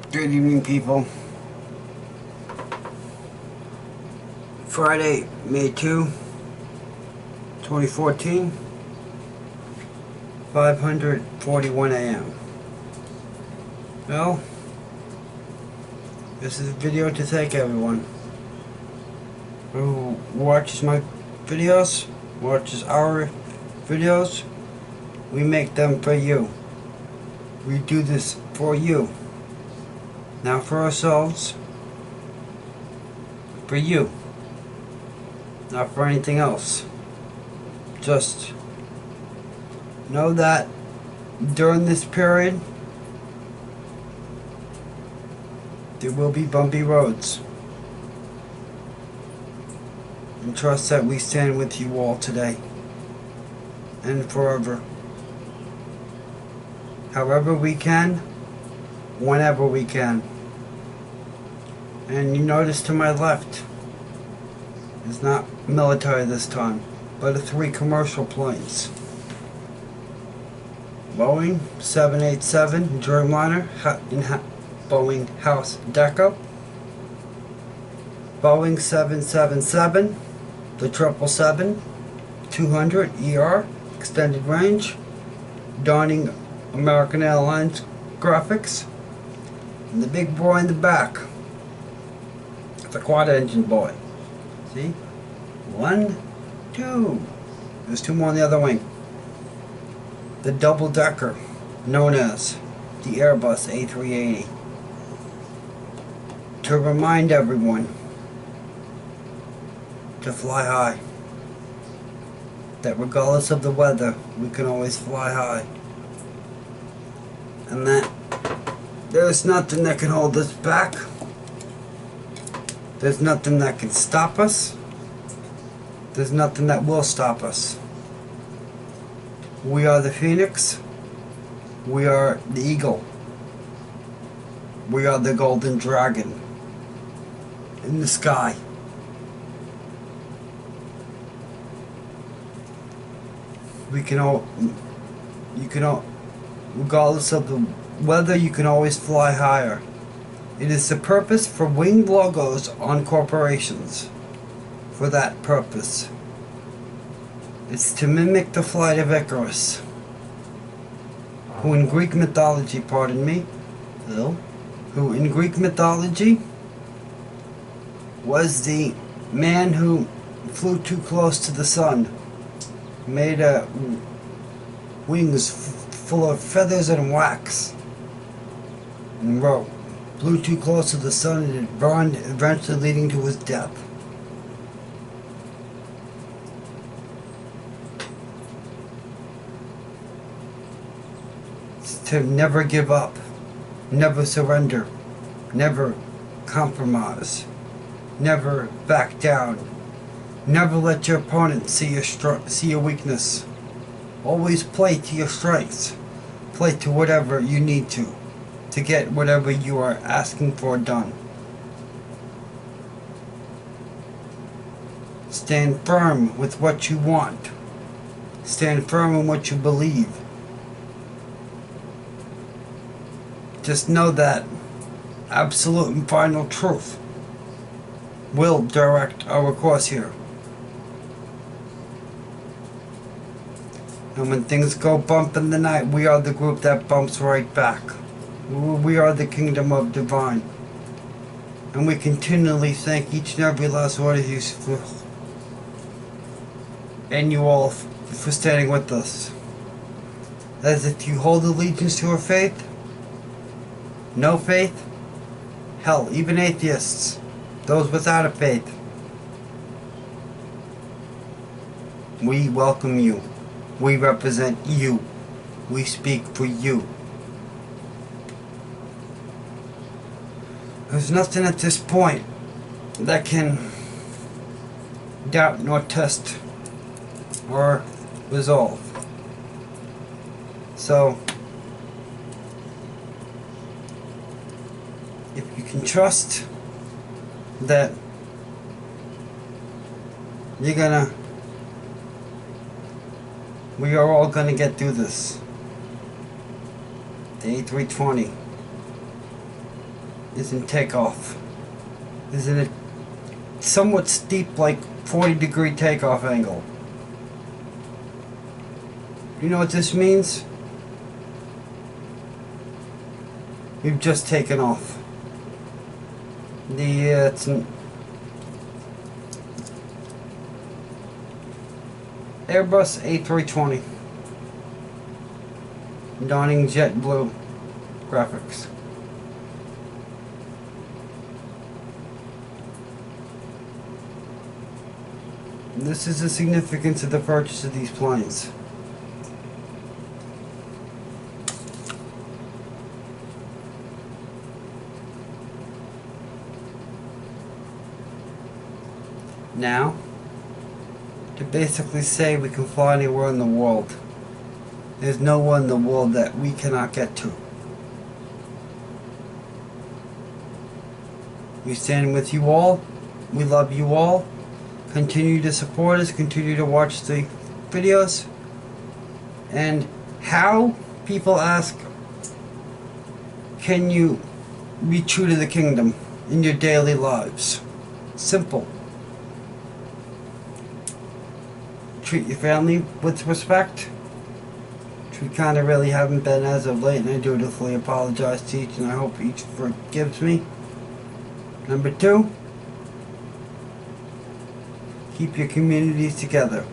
Good evening, people. Friday, May 2, 2014, 5:41 a.m. Well, this is a video to thank everyone who watches my videos, watches our videos. We make them for you. We do this for you. Not for ourselves, for you. Not for anything else. Just know that during this period, there will be bumpy roads. And trust that we stand with you all today and forever. However we can, whenever we can. And you notice to my left, it's not military this time, but 3 commercial planes. Boeing 787 Dreamliner in Boeing House Deco. Boeing 777, the 777-200 ER, extended range, donning American Airlines graphics, and the big boy in the back, the quad engine boy. See? 1, 2. There's 2 more on the other wing. The double decker, known as the Airbus A380. To remind everyone to fly high. That regardless of the weather, we can always fly high. And that there's nothing that can hold us back. There's nothing that can stop us. There's nothing that will stop us. We are the phoenix. We are the eagle. We are the golden dragon in the sky. We can all, you can all, regardless of the weather, you can always fly higher. It is the purpose for winged logos on corporations. For that purpose. It's to mimic the flight of Icarus, who in Greek mythology, pardon me, who in Greek mythology was the man who flew too close to the sun, made wings full of feathers and wax, and flew too close to the sun, and it burned, eventually leading to his death. To never give up, never surrender, never compromise, never back down, never let your opponent see your weakness. Always play to your strengths. Play to whatever you need to get whatever you are asking for done. Stand firm with what you want. Stand firm in what you believe. Just know that absolute and final truth will direct our course here. And when things go bump in the night, we are the group that bumps right back. We are the kingdom of divine. And we continually thank each and every last one of you and you all for standing with us. As if you hold allegiance to our faith, no faith, hell, even atheists, those without a faith, we welcome you. We represent you. We speak for you. There's nothing at this point that can doubt nor test or resolve. So, if you can trust that we are all gonna get through this. The A320. is in takeoff. Is in a somewhat steep, like 40-degree takeoff angle. You know what this means? We've just taken off. It's an Airbus A320. Donning jet blue graphics. This is the significance of the purchase of these planes. Now, to basically say we can fly anywhere in the world. There's no one in the world that we cannot get to. We stand with you all. We love you all. Continue to support us. Continue to watch the videos. And how people ask, can you be true to the kingdom in your daily lives? Simple. Treat your family with respect, which we kind of really haven't been as of late, and I dutifully apologize to each, and I hope each forgives me. Number 2, keep your communities together,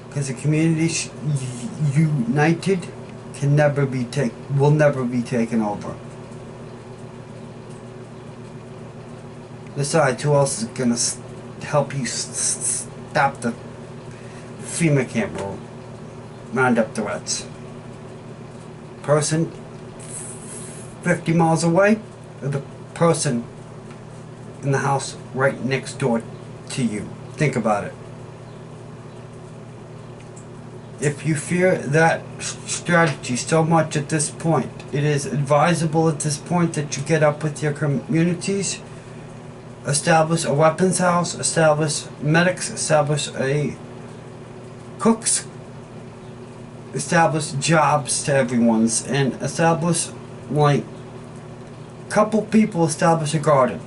because a community united can never be will never be taken over. Besides, who else is gonna help you stop the FEMA camp roundup threats? Person 50 miles away, or the person in the house right next door to you? Think about it. If you fear that strategy so much at this point, it is advisable at this point that you get up with your communities, establish a weapons house, establish medics, establish a cooks, establish jobs to everyone's, and establish, like, couple people establish a garden,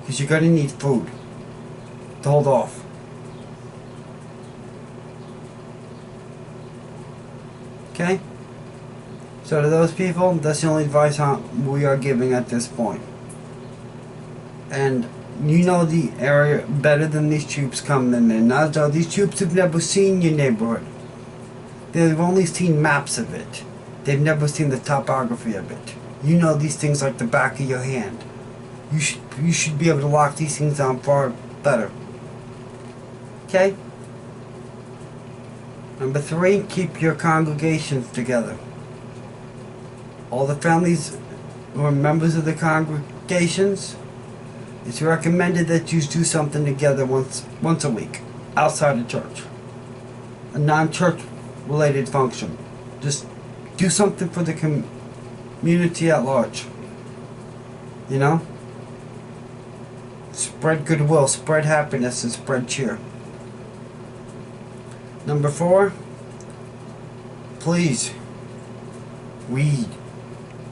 because you're going to need food to hold off. Okay? So to those people, that's the only advice we are giving at this point. And you know the area better than these troops coming in. Now, these troops have never seen your neighborhood. They've only seen maps of it. They've never seen the topography of it. You know these things like the back of your hand. You should be able to lock these things down far better. Okay? Number 3, keep your congregations together. All the families who are members of the congregations, it's recommended that you do something together once a week, outside of church. A non-church related function. Just do something for the community at large. You know? Spread goodwill, spread happiness, and spread cheer. Number 4, please read,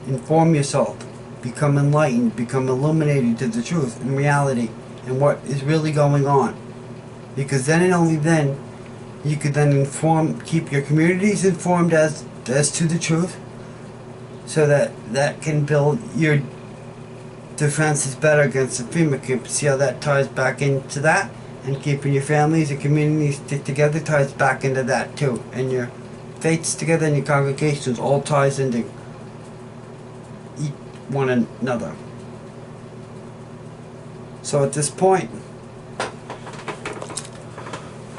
inform yourself, become enlightened, become illuminated to the truth and reality and what is really going on. Because then and only then, you could then keep your communities informed as to the truth, so that can build your defenses better against the FEMA camp. See how that ties back into that? And keeping your families and communities together ties back into that too. And your faiths together and your congregations all ties into one another. So at this point,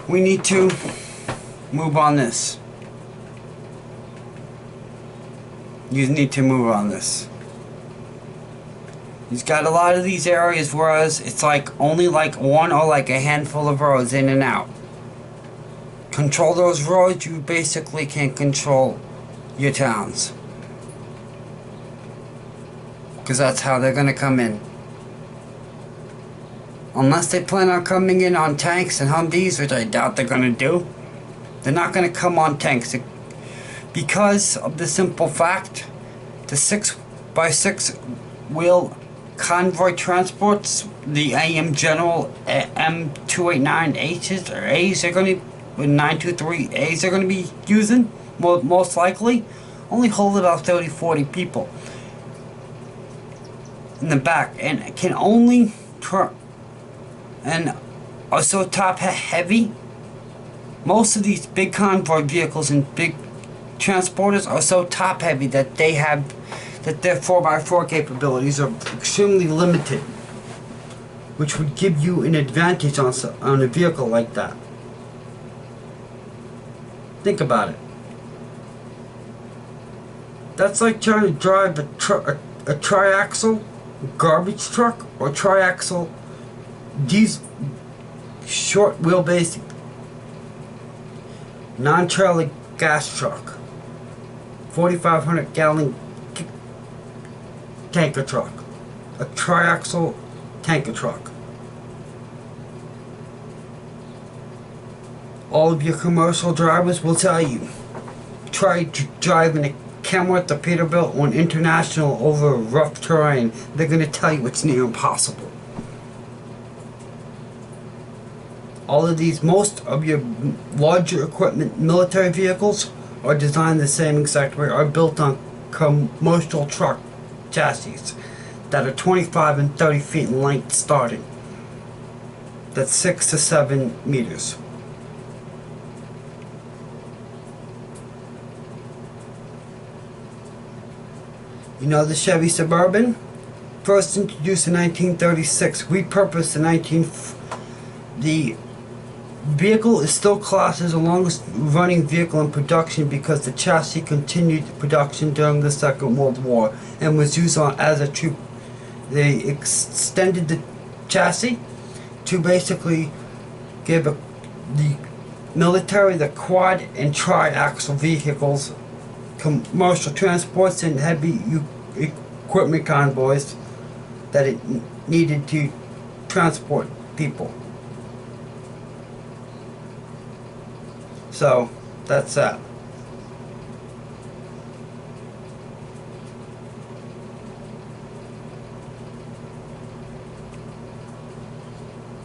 we need to move on this. You need to move on this. He's got a lot of these areas, whereas it's like only like one or like a handful of roads in and out. Control those roads, you basically can't control your towns. Because that's how they're going to come in. Unless they plan on coming in on tanks and Humvees, which I doubt they're going to do. They're not going to come on tanks. Because of the simple fact, the 6x6 wheel convoy transports, the AM General M289H's or A's are going to with 923 A's are going to be using, most likely, only hold about 30-40 people in the back, and can only and are so top heavy. Most of these big convoy vehicles and big transporters are so top heavy that their 4x4 capabilities are extremely limited, which would give you an advantage on a vehicle like that. Think about it. That's like trying to drive a triaxle garbage truck or triaxle these short wheelbase non-trailer gas truck, 4,500 gallon tanker truck, a triaxle tanker truck. All of your commercial drivers will tell you, try driving a Kenworth or Peterbilt or an International over rough terrain. They're going to tell you it's near impossible. All of these, most of your larger equipment, military vehicles, are designed the same exact way, are built on commercial truck chassis that are 25 and 30 feet in length starting. That's 6 to 7 meters. You know the Chevy Suburban? First introduced in 1936, repurposed in the vehicle is still classed as the longest running vehicle in production because the chassis continued production during the Second World War and was used as a troop. They extended the chassis to basically give the military the quad and tri-axle vehicles, commercial transports, and heavy equipment convoys that it needed to transport people. So that's that.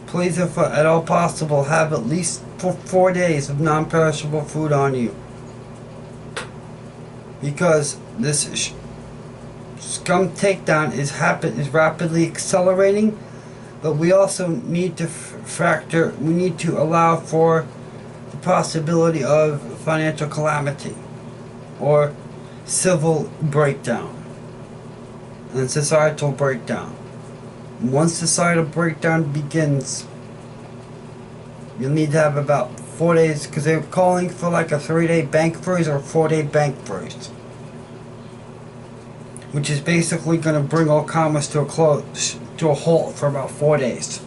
Please, if at all possible, have at least 4 days of non-perishable food on you, because this scum takedown is rapidly accelerating. But we also need to we need to allow for the possibility of financial calamity or civil breakdown and societal breakdown. Once societal breakdown begins, you'll need to have about 4 days, because they're calling for like a 3-day bank freeze or a 4-day bank freeze, which is basically going to bring all commerce to a halt for about 4 days.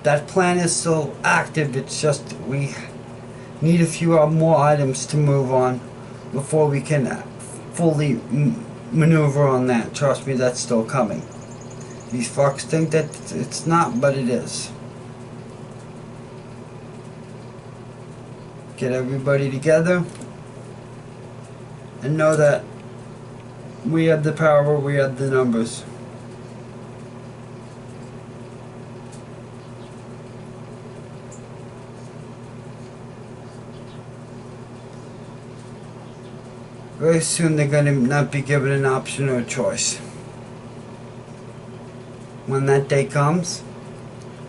That plan is still active. It's just we need a few more items to move on before we can fully maneuver on that. Trust me, that's still coming. These fucks think that it's not, but it is. Get everybody together and know that we have the power, we have the numbers. Very soon they're going to not be given an option or a choice. When that day comes,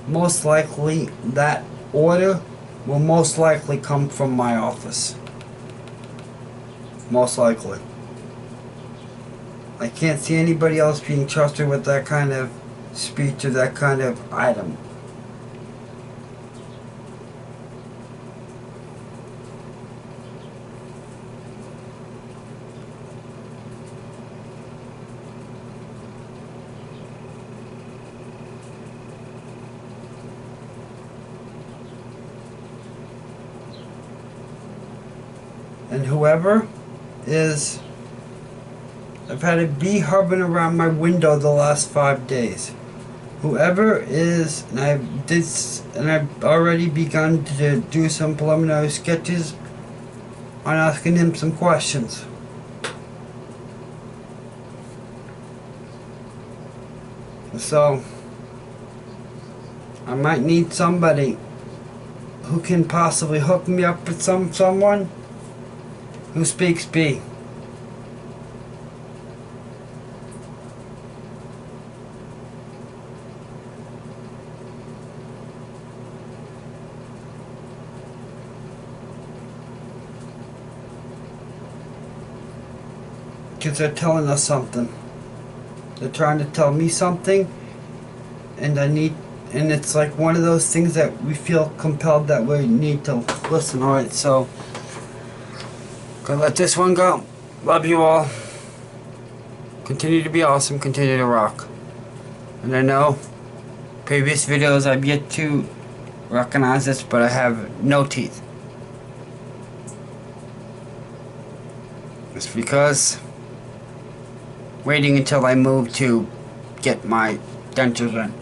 most likely that order will most likely come from my office. Most likely. I can't see anybody else being trusted with that kind of speech or that kind of item. And whoever is, I've had a bee hovering around my window the last 5 days. Whoever is, and I've already begun to do some preliminary sketches on asking him some questions. So I might need somebody who can possibly hook me up with someone who speaks B. Because they're telling us something. They're trying to tell me something, and it's like one of those things that we feel compelled that we need to listen. Alright, so gonna let this one go. Love you all. Continue to be awesome, continue to rock. And I know previous videos I've yet to recognize this, but I have no teeth. It's because waiting until I move to get my dentures in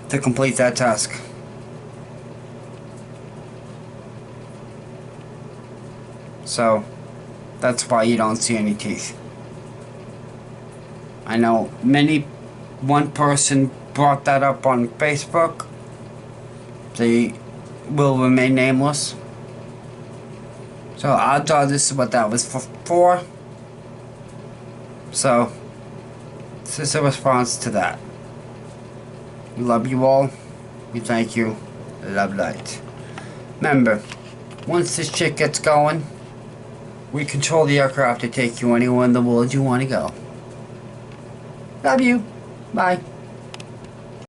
to complete that task. So that's why you don't see any teeth. I know one person brought that up on Facebook. They will remain nameless. So odds are this is what that was for. So this is a response to that. We love you all. We thank you. Love light. Remember, once this shit gets going, we control the aircraft to take you anywhere in the world you want to go. Love you. Bye.